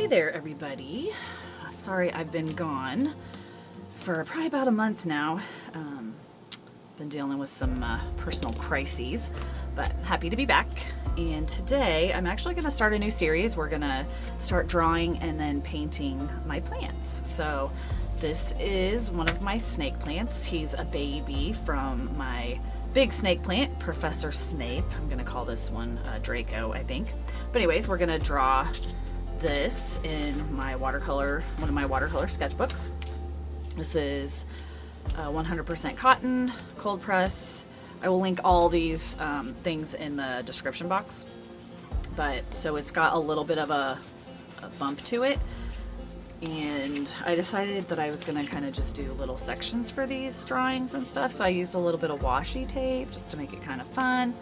Hey there, everybody. Sorry I've been gone for probably about a month now. Been dealing with some personal crises, but happy to be back. And today I'm actually going to start a new series. We're going to start drawing and then painting my plants. So this is one of my snake plants. He's a baby from my big snake plant, Professor Snape. I'm going to call this one Draco, I think. But anyways, we're going to draw this in my watercolor, one of my watercolor sketchbooks. This is 100% cotton, cold press. I will link all these things in the description box. But so it's got a little bit of a bump to it. And I decided that I was going to kind of just do little sections for these drawings and stuff. So I used a little bit of washi tape just to make it kind of fun.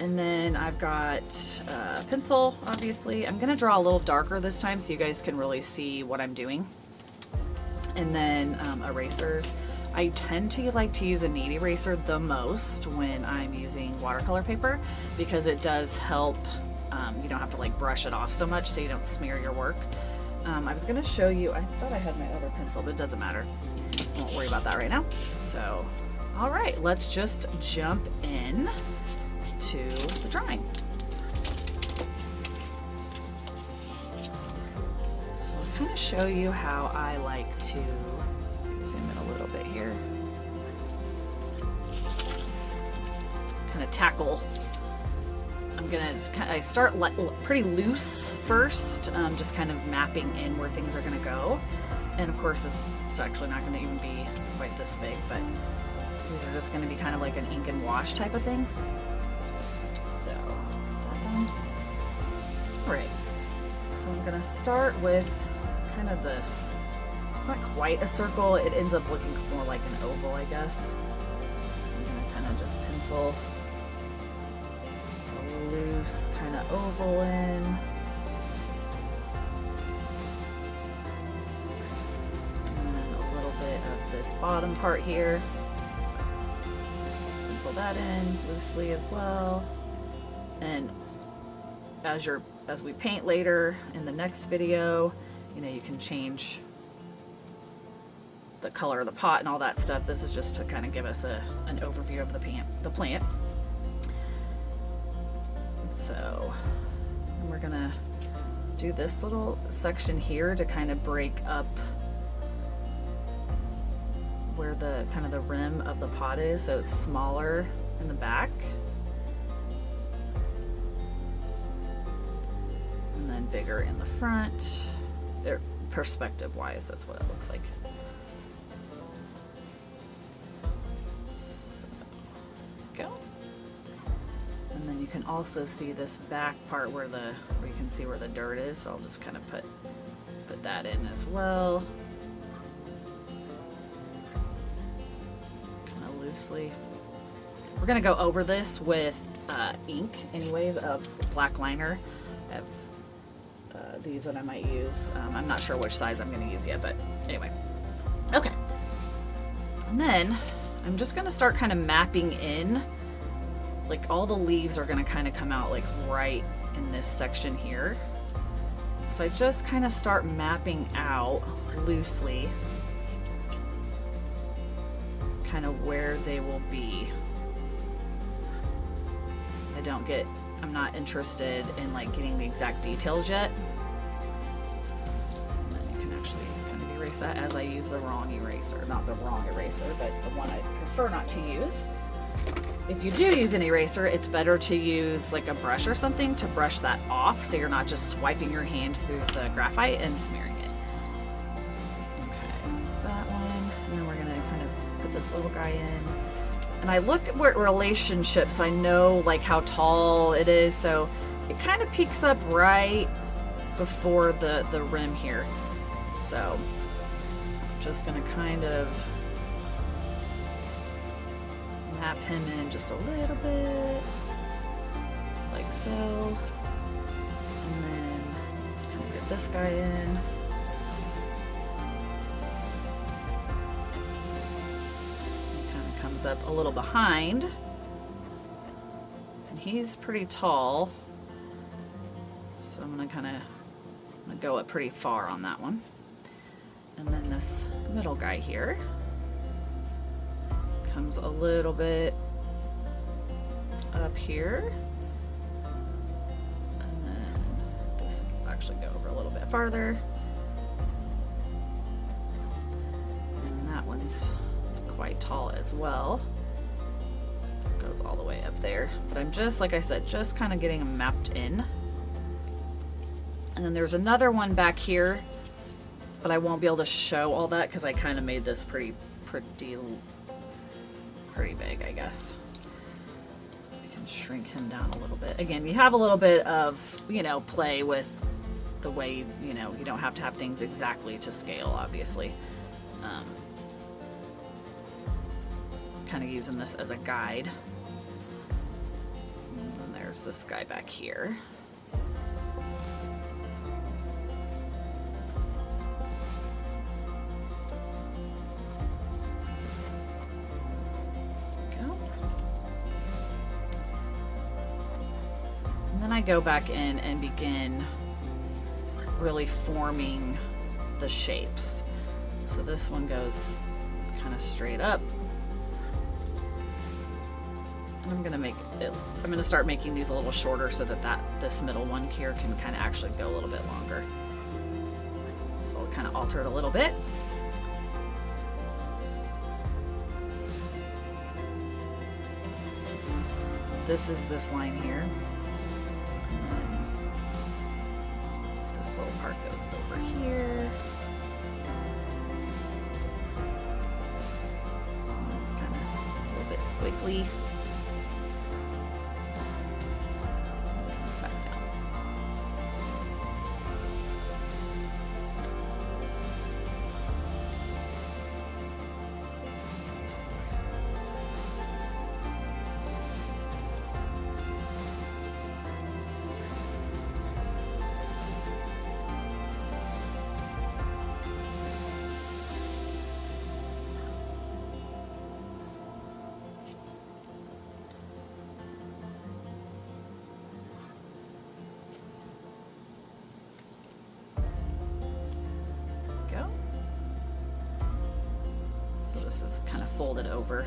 And then I've got a pencil, obviously. I'm going to draw a little darker this time so you guys can really see what I'm doing. And then erasers. I tend to like to use a knead eraser the most when I'm using watercolor paper because it does help. You don't have to like brush it off so much so you don't smear your work. I was going to show you, I thought I had my other pencil, but it doesn't matter. I won't worry about that right now. So, all right, let's just jump in to the drawing. So I'll kind of show you how I like to zoom in a little bit here. Kind of tackle. I start pretty loose first, just kind of mapping in where things are going to go. And of course it's actually not going to even be quite this big, but these are just going to be kind of like an ink and wash type of thing. So, that done. Alright, so I'm going to start with kind of this. It's not quite a circle, it ends up looking more like an oval, I guess. So I'm going to kind of just pencil a loose kind of oval in. And then a little bit of this bottom part here. Pencil that in loosely as well. And as we paint later in the next video, you know, you can change the color of the pot and all that stuff. This is just to kind of give us an overview of the plant. So we're gonna do this little section here to kind of break up where the kind of the rim of the pot is, so it's smaller in the back. And then bigger in the front. Perspective wise, that's what it looks like. So, go. And then you can also see this back part where you can see where the dirt is, so I'll just kind of put that in as well. Loosely. We're gonna go over this with ink anyways, a black liner. I have these that I might use. I'm not sure which size I'm gonna use yet, but anyway. Okay. And then I'm just gonna start kind of mapping in, like all the leaves are gonna kind of come out like right in this section here. So I just kind of start mapping out loosely kind of where they will be. I'm not interested in like getting the exact details yet. And then you can actually kind of erase that as I use the wrong eraser. Not the wrong eraser, but the one I prefer not to use. If you do use an eraser, it's better to use like a brush or something to brush that off so you're not just swiping your hand through the graphite and smearing it. Okay, that one. And then we're gonna kind of put this little guy in. And I look at what relationship, so I know like how tall it is, so it kind of peaks up right before the rim here. So I'm just gonna kind of map him in just a little bit, like so. And then kind of get this guy in. Up a little behind, and he's pretty tall, so I'm gonna kind of I'm gonna go up pretty far on that one. And then this middle guy here comes a little bit up here. And then this will actually go over a little bit farther. And that one's quite tall as well. Goes all the way up there. But I'm just, like I said, just kind of getting them mapped in. And then there's another one back here, but I won't be able to show all that because I kind of made this pretty big, I guess. I can shrink him down a little bit. Again, you have a little bit of, you know, play with the way, you know, you don't have to have things exactly to scale, obviously. Kind of using this as a guide. And then there's this guy back here. I go back in and begin really forming the shapes. So this one goes kind of straight up. And I'm gonna start making these a little shorter so that this middle one here can kind of actually go a little bit longer. So I'll kind of alter it a little bit. This is this line here. Little part goes over here. It's kind of a little bit squiggly. Comes back down. This is kind of folded over.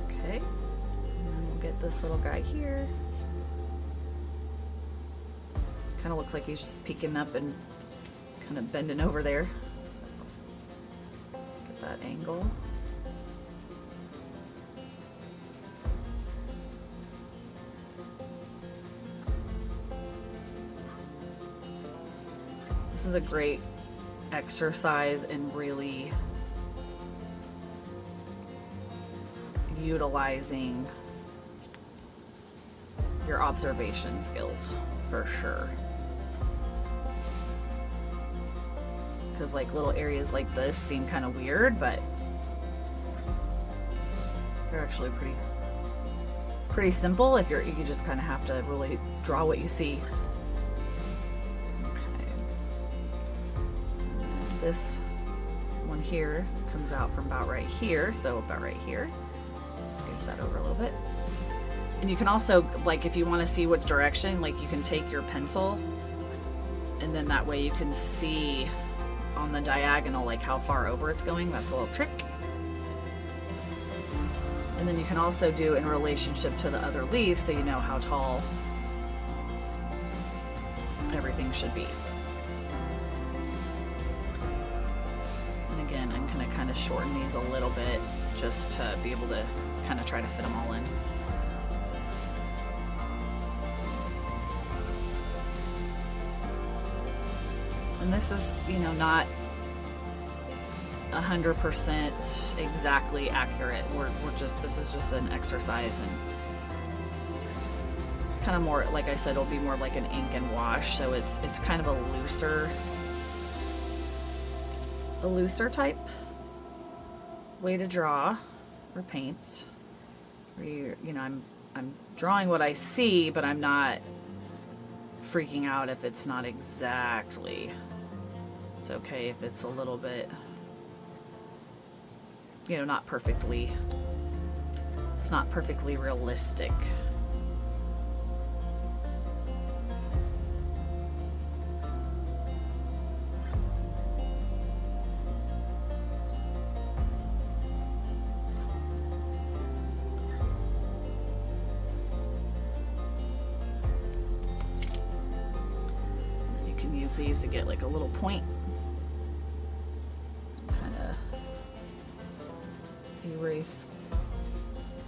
Okay, and then we'll get this little guy here. Kind of looks like he's just peeking up and kind of bending over there. So get that angle. This is a great exercise in really utilizing your observation skills, for sure. Because like little areas like this seem kind of weird, but they're actually pretty simple if you just kind of have to really draw what you see. This one here comes out from about right here, so about right here. Scooch that over a little bit. And you can also, like, if you want to see what direction, like, you can take your pencil and then that way you can see on the diagonal, like, how far over it's going. That's a little trick. And then you can also do in relationship to the other leaves so you know how tall everything should be. Again, I'm going to kind of shorten these a little bit just to be able to kind of try to fit them all in. And this is, you know, not 100% exactly accurate. This is just an exercise, and it's kind of more, like I said, it'll be more like an ink and wash, so it's kind of a looser type way to draw or paint, where you know, I'm drawing what I see, but I'm not freaking out if it's not exactly It's okay if it's a little bit, you know, not perfectly, it's not perfectly realistic. You can use these to get like a little point. Kind of erase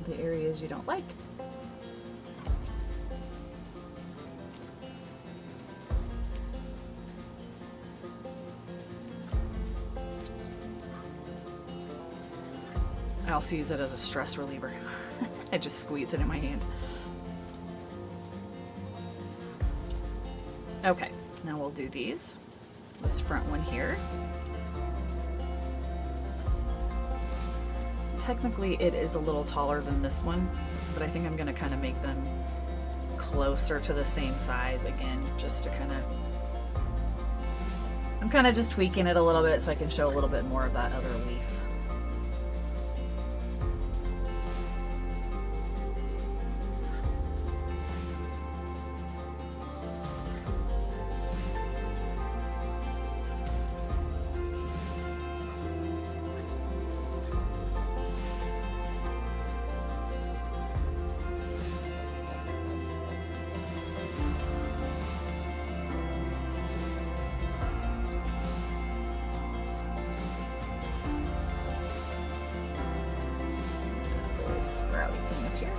the areas you don't like. I also use it as a stress reliever. I just squeeze it in my hand. Okay, now we'll do these. This front one here. Technically it is a little taller than this one, but I think I'm gonna kind of make them closer to the same size again, just to kind of, I'm kind of just tweaking it a little bit so I can show a little bit more of that other leaf. Sprouty thing up here.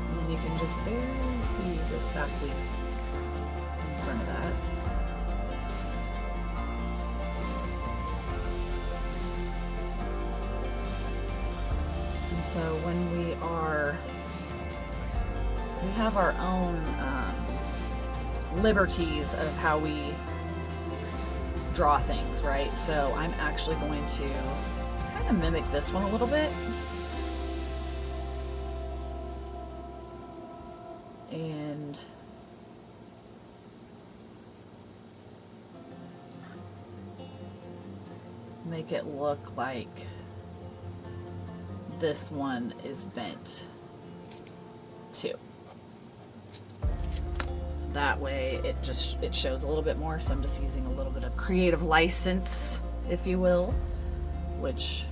And then you can just barely see this back leaf in front of that. And so when we have our own liberties of how we draw things, right? So I'm actually going to kind of mimic this one a little bit. And make it look like this one is bent too. That way it shows a little bit more, so I'm just using a little bit of creative license, if you will, which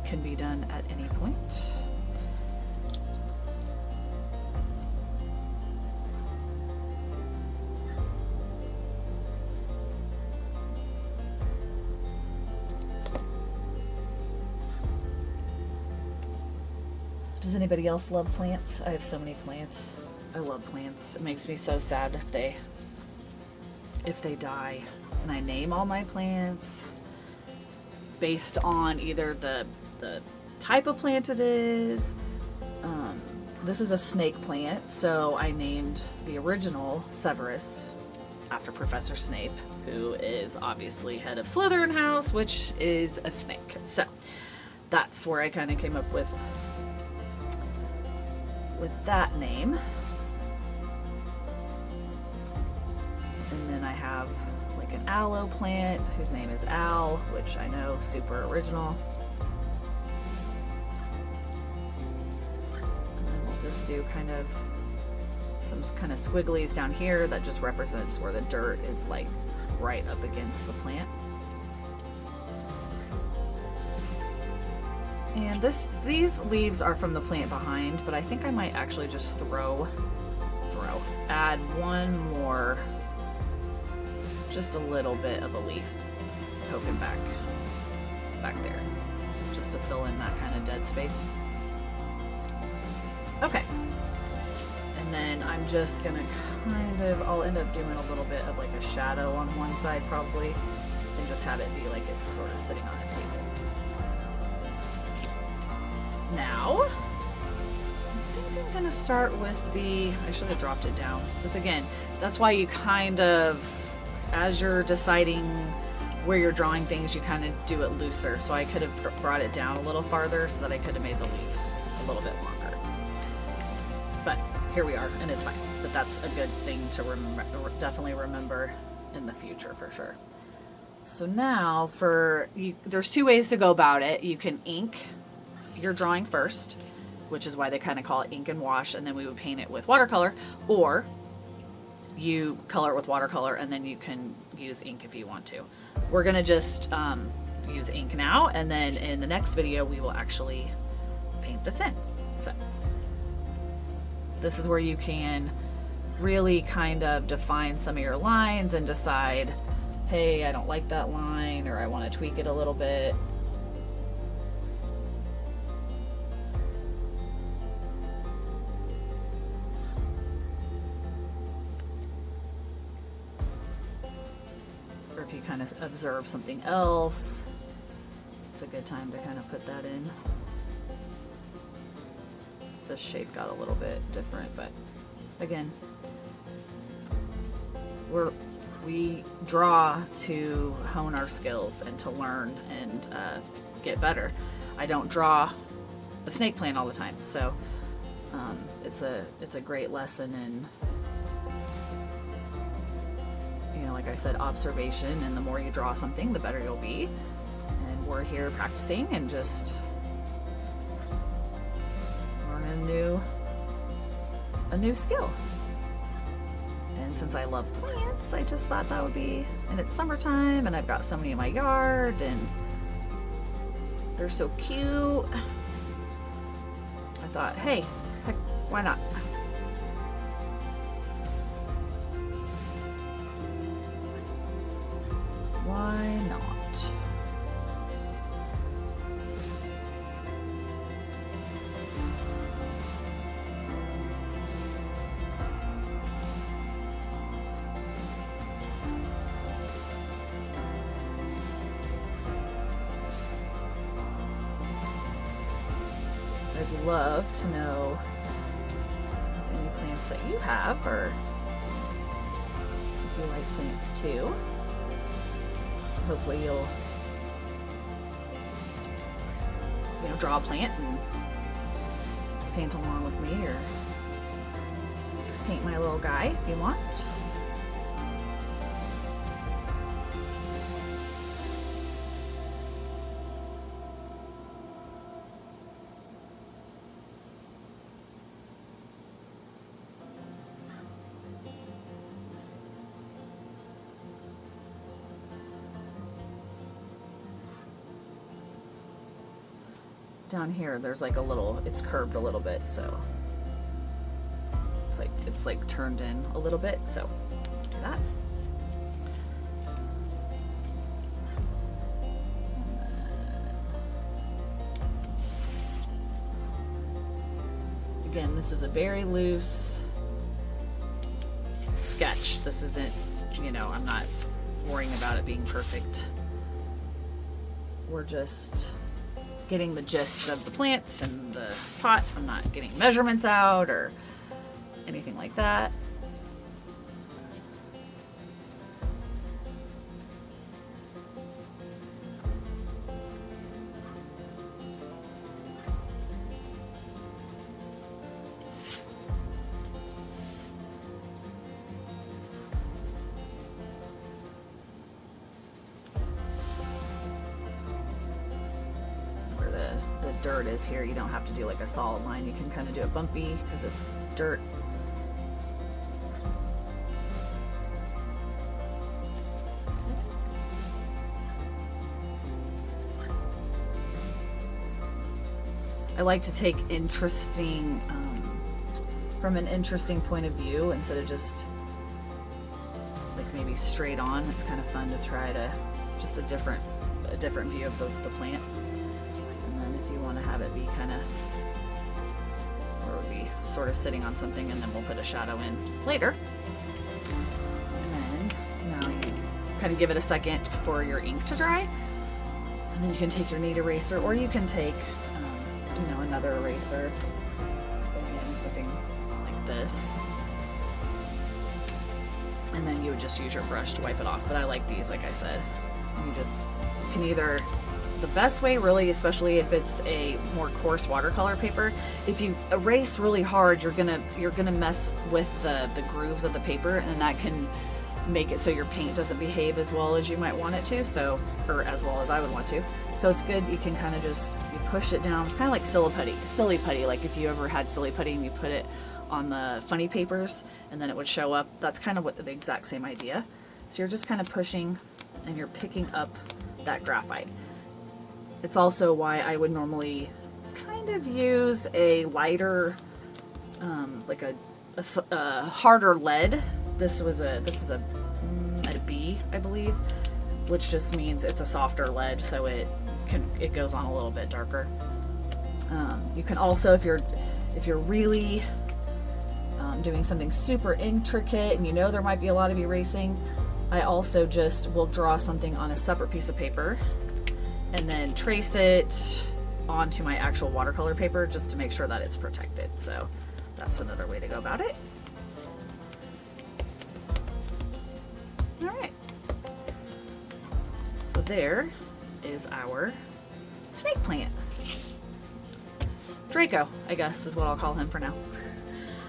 can be done at any point. Does anybody else love plants? I have so many plants. I love plants. It makes me so sad if they die. And I name all my plants based on either the type of plant it is. This is a snake plant, so I named the original Severus after Professor Snape, who is obviously head of Slytherin House, which is a snake. So that's where I kind of came up with that name. And then I have like an aloe plant whose name is Al, which I know, super original. And then we'll just do kind of some kind of squigglies down here that just represents where the dirt is like right up against the plant. And these leaves are from the plant behind, but I think I might actually just add one more, just a little bit of a leaf poking back there, just to fill in that kind of dead space. Okay. And then I'm just gonna I'll end up doing a little bit of like a shadow on one side probably, and just have it be like it's sort of sitting on a table. Now, I think I'm gonna start with I should have dropped it down. Because again, that's why you kind of, as you're deciding where you're drawing things, you kind of do it looser. So I could have brought it down a little farther so that I could have made the leaves a little bit longer. But here we are, and it's fine. But that's a good thing to definitely remember in the future for sure. So now for you, there's two ways to go about it. You can ink your drawing first, which is why they kind of call it ink and wash, and then we would paint it with watercolor, or you color it with watercolor and then you can use ink if you want to. We're gonna just use ink now, and then in the next video we will actually paint this in. So this is where you can really kind of define some of your lines and decide, hey, I don't like that line, or I want to tweak it a little bit. Or if you kind of observe something else, it's a good time to kind of put that in. The shape got a little bit different, but again, we draw to hone our skills and to learn and get better. I don't draw a snake plant all the time, so it's a great lesson in, you know, like I said, observation, and the more you draw something, the better you'll be. And we're here practicing and just learning a new skill. And since I love plants, I just thought that would be, and it's summertime and I've got so many in my yard and they're so cute. I thought, hey, heck, why not? Why not? I'd love to know any plants that you have, or if you like plants too. Hopefully you'll, you know, draw a plant and paint along with me, or paint my little guy if you want. Down here there's like a little, it's curved a little bit, so it's like turned in a little bit, so do that. Again, this is a very loose sketch. This isn't, you know, I'm not worrying about it being perfect. We're just getting the gist of the plant and the pot. I'm not getting measurements out or anything like that. Dirt is here, you don't have to do like a solid line, you can kind of do it bumpy because it's dirt. I like to take interesting, from an interesting point of view instead of just like maybe straight on. It's kind of fun to try to just a different view of the plant. Want to have it be kind of, or it would be sort of sitting on something, and then we'll put a shadow in later. And then now you kind of give it a second for your ink to dry, and then you can take your knead eraser, or you can take you know, another eraser, again, something like this, and then you would just use your brush to wipe it off. But I like these, like I said, you can either, the best way really, especially if it's a more coarse watercolor paper, if you erase really hard, you're gonna mess with the grooves of the paper, and that can make it so your paint doesn't behave as well as you might want it to, so, or as well as I would want to. So it's good, you can kind of just, you push it down. It's kind of like silly putty, like if you ever had silly putty and you put it on the funny papers and then it would show up. That's kind of what the exact same idea. So you're just kind of pushing and you're picking up that graphite. It's also why I would normally kind of use a lighter, like a harder lead. This is a B, I believe, which just means it's a softer lead, so it goes on a little bit darker. You can also, if you're really doing something super intricate and you know there might be a lot of erasing, I also just will draw something on a separate piece of paper and then trace it onto my actual watercolor paper just to make sure that it's protected. So that's another way to go about it. All right. So there is our snake plant. Draco, I guess, is what I'll call him for now.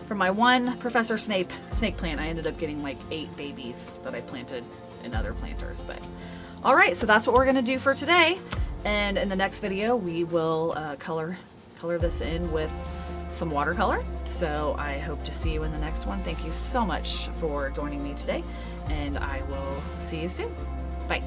For my one Professor Snape snake plant, I ended up getting like 8 babies that I planted in other planters. But all right, so that's what we're gonna do for today. And in the next video, we will color this in with some watercolor. So I hope to see you in the next one. Thank you so much for joining me today, and I will see you soon. Bye.